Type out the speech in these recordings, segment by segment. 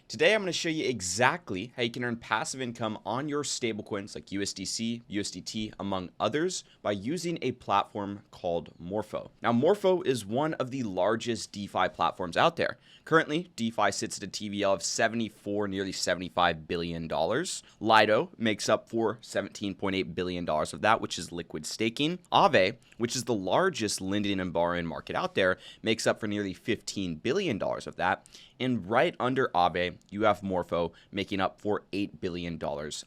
Today, I'm going to show you exactly how you can earn passive income on your stablecoins like USDC, USDT, among others, by using a platform called Morpho. Now, Morpho is one of the largest DeFi platforms out there. Currently, DeFi sits at a TVL of nearly $75 billion. Lido makes up for $17.8 billion of that, which is liquid staking. Aave, which is the largest lending and borrowing market out there, makes up for nearly $15 billion of that. And right under Aave, you have Morpho making up for $8 billion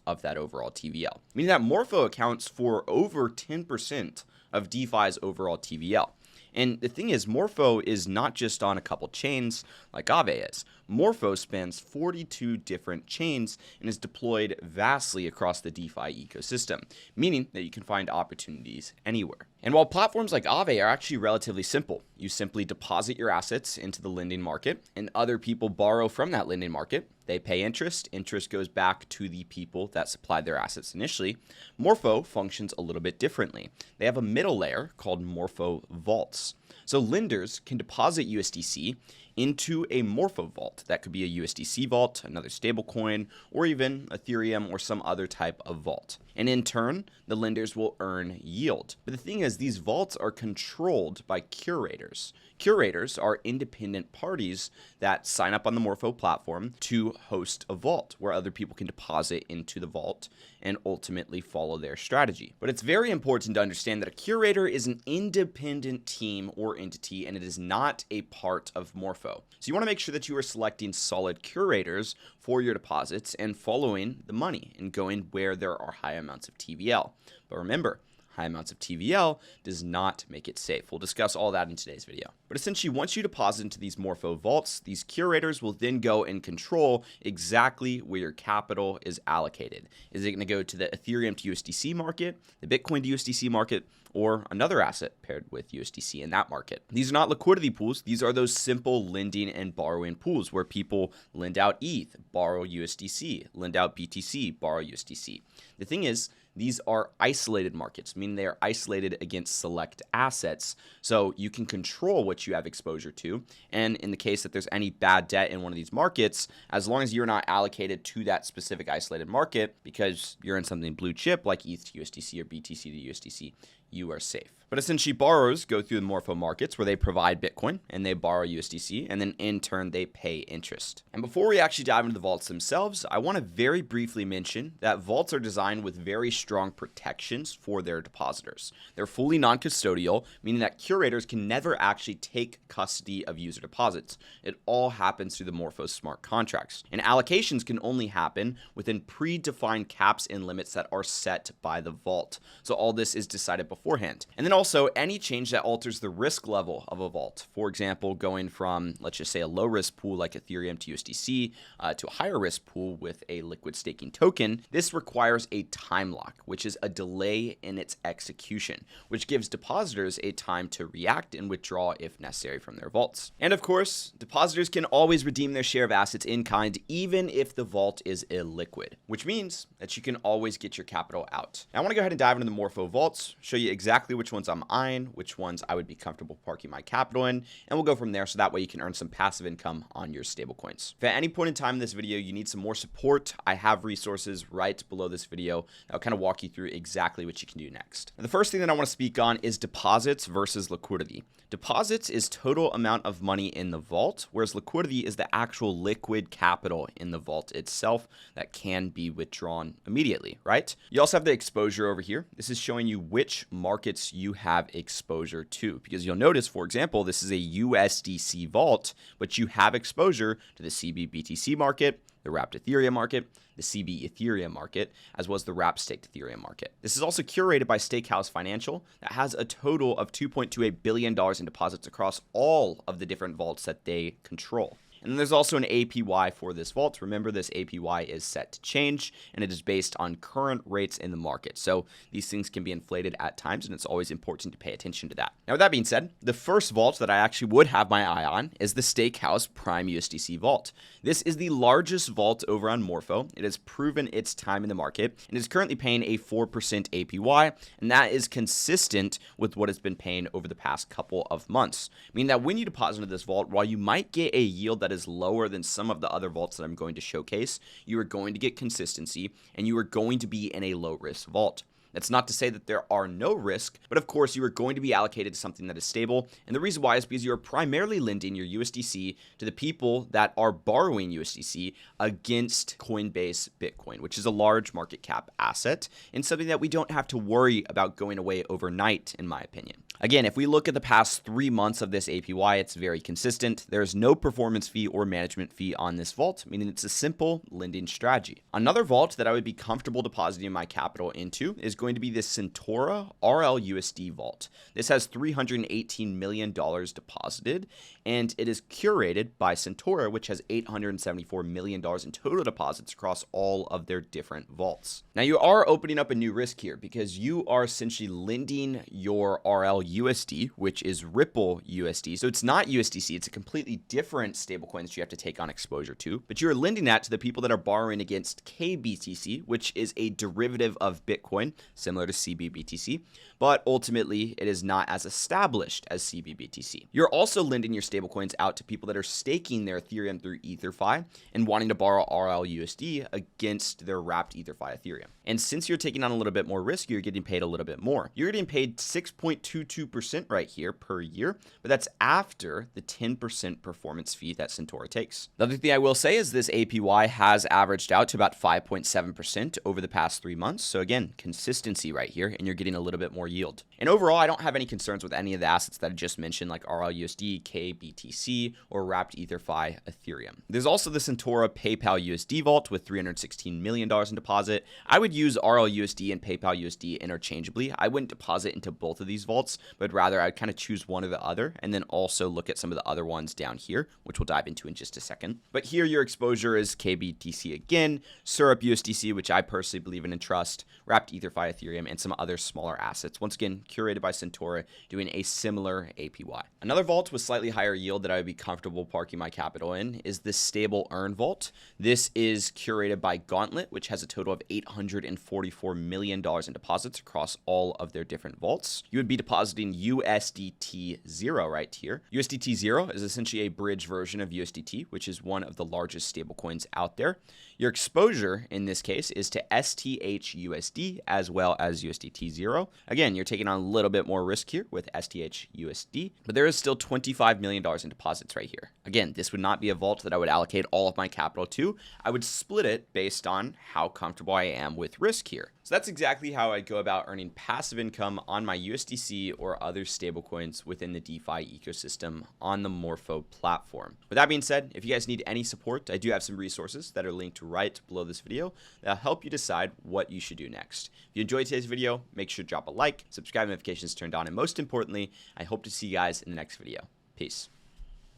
of that overall TVL, meaning that Morpho accounts for over 10% of DeFi's overall TVL. And the thing is, Morpho is not just on a couple chains like Aave is. Morpho spans 42 different chains and is deployed vastly across the DeFi ecosystem, meaning that you can find opportunities anywhere. And while platforms like Aave are actually relatively simple, you simply deposit your assets into the lending market and other people borrow from that lending market. They pay interest. Interest goes back to the people that supplied their assets initially. Morpho functions a little bit differently. They have a middle layer called Morpho vaults. So lenders can deposit USDC into a Morpho vault. That could be a USDC vault, another stablecoin, or even Ethereum or some other type of vault. And in turn, the lenders will earn yield. But the thing is, these vaults are controlled by curators. Curators are independent parties that sign up on the Morpho platform to host a vault where other people can deposit into the vault and ultimately follow their strategy. But it's very important to understand that a curator is an independent team or entity, and it is not a part of Morpho. So you want to make sure that you are selecting solid curators for your deposits and following the money and going where there are high amounts of TVL. But remember, high amounts of TVL does not make it safe. We'll discuss all that in today's video. But essentially, once you deposit into these Morpho vaults, these curators will then go and control exactly where your capital is allocated. Is it going to go to the Ethereum to USDC market, the Bitcoin to USDC market, or another asset paired with USDC in that market? These are not liquidity pools. These are those simple lending and borrowing pools where people lend out ETH, borrow USDC, lend out BTC, borrow USDC. The thing is, these are isolated markets, meaning they are isolated against select assets. So you can control what you have exposure to. And in the case that there's any bad debt in one of these markets, as long as you're not allocated to that specific isolated market because you're in something blue chip like ETH to USDC or BTC to USDC, you are safe. But essentially, borrowers go through the Morpho markets where they provide Bitcoin and they borrow USDC, and then in turn, they pay interest. And before we actually dive into the vaults themselves, I want to very briefly mention that vaults are designed with very strong protections for their depositors. They're fully non-custodial, meaning that curators can never actually take custody of user deposits. It all happens through the Morpho smart contracts. And allocations can only happen within predefined caps and limits that are set by the vault. So all this is decided beforehand. And then also, any change that alters the risk level of a vault, for example, going from, let's just say, a low risk pool like Ethereum to USDC to a higher risk pool with a liquid staking token, this requires a time lock, which is a delay in its execution, which gives depositors a time to react and withdraw if necessary from their vaults. And of course, depositors can always redeem their share of assets in kind, even if the vault is illiquid, which means that you can always get your capital out. Now, I want to go ahead and dive into the Morpho vaults, show you exactly which ones I'm eyeing, which ones I would be comfortable parking my capital in, and we'll go from there so that way you can earn some passive income on your stablecoins. If at any point in time in this video you need some more support, I have resources right below this video that'll kind of walk you through exactly what you can do next. And the first thing that I want to speak on is deposits versus liquidity. Deposits is total amount of money in the vault, whereas liquidity is the actual liquid capital in the vault itself that can be withdrawn immediately, right? You also have the exposure over here. This is showing you which markets you have exposure to, because you'll notice, for example, this is a USDC vault, but you have exposure to the CB BTC market, the wrapped Ethereum market, the CB Ethereum market, as well as the wrapped staked Ethereum market. This is also curated by Steakhouse Financial that has a total of $2.28 billion in deposits across all of the different vaults that they control. And then there's also an APY for this vault. Remember, this APY is set to change, and it is based on current rates in the market. So these things can be inflated at times, and it's always important to pay attention to that. Now, with that being said, the first vault that I actually would have my eye on is the Steakhouse Prime USDC vault. This is the largest vault over on Morpho. It has proven its time in the market and is currently paying a 4% APY, and that is consistent with what it's been paying over the past couple of months. Meaning that when you deposit into this vault, while you might get a yield that that is lower than some of the other vaults that I'm going to showcase, you are going to get consistency and you are going to be in a low risk vault. That's not to say that there are no risk, but of course you are going to be allocated to something that is stable. And the reason why is because you are primarily lending your USDC to the people that are borrowing USDC against Coinbase Bitcoin, which is a large market cap asset and something that we don't have to worry about going away overnight, in my opinion. Again, if we look at the past 3 months of this APY, it's very consistent. There is no performance fee or management fee on this vault, meaning it's a simple lending strategy. Another vault that I would be comfortable depositing my capital into is going to be the Centur RLUSD vault. This has $318 million deposited, and it is curated by Centur, which has $874 million in total deposits across all of their different vaults. Now, you are opening up a new risk here because you are essentially lending your RLUSD, which is Ripple USD. So it's not USDC. It's a completely different stablecoin that you have to take on exposure to, but you're lending that to the people that are borrowing against KBTC, which is a derivative of Bitcoin, similar to CBBTC, but ultimately it is not as established as CBBTC. You're also lending your stablecoins out to people that are staking their Ethereum through EtherFi and wanting to borrow RLUSD against their wrapped EtherFi Ethereum. And since you're taking on a little bit more risk, you're getting paid a little bit more. You're getting paid 6.22% right here per year, but that's after the 10% performance fee that Centur takes. The other thing I will say is this APY has averaged out to about 5.7% over the past 3 months. So again, consistency right here, and you're getting a little bit more yield. And overall, I don't have any concerns with any of the assets that I just mentioned, like RLUSD, KBTC, or wrapped EtherFi Ethereum. There's also the Centur PayPal USD vault with $316 million in deposit. I would use RLUSD and PayPal USD interchangeably. I wouldn't deposit into both of these vaults, but rather I'd kind of choose one or the other, and then also look at some of the other ones down here, which we'll dive into in just a second. But here your exposure is KBTC again, Syrup USDC, which I personally believe in and trust, wrapped EtherFi Ethereum, and some other smaller assets. Once again, curated by Centur, doing a similar APY. Another vault with slightly higher yield that I would be comfortable parking my capital in is the StableEarn vault. This is curated by Gauntlet, which has a total of $844 million in deposits across all of their different vaults. You would be depositing USDT0 right here. USDT0 is essentially a bridge version of USDT, which is one of the largest stablecoins out there. Your exposure in this case is to STHUSD as well as USDT0. Again, you're taking on a little bit more risk here with STHUSD, but there is still $25 million in deposits right here. Again, this would not be a vault that I would allocate all of my capital to. I would split it based on how comfortable I am with risk here. So that's exactly how I go about earning passive income on my USDC or other stablecoins within the DeFi ecosystem on the Morpho platform. With that being said, if you guys need any support, I do have some resources that are linked right below this video that'll help you decide what you should do next. If you enjoyed today's video, make sure to drop a like, subscribe, notifications turned on, and most importantly, I hope to see you guys in the next video. Peace.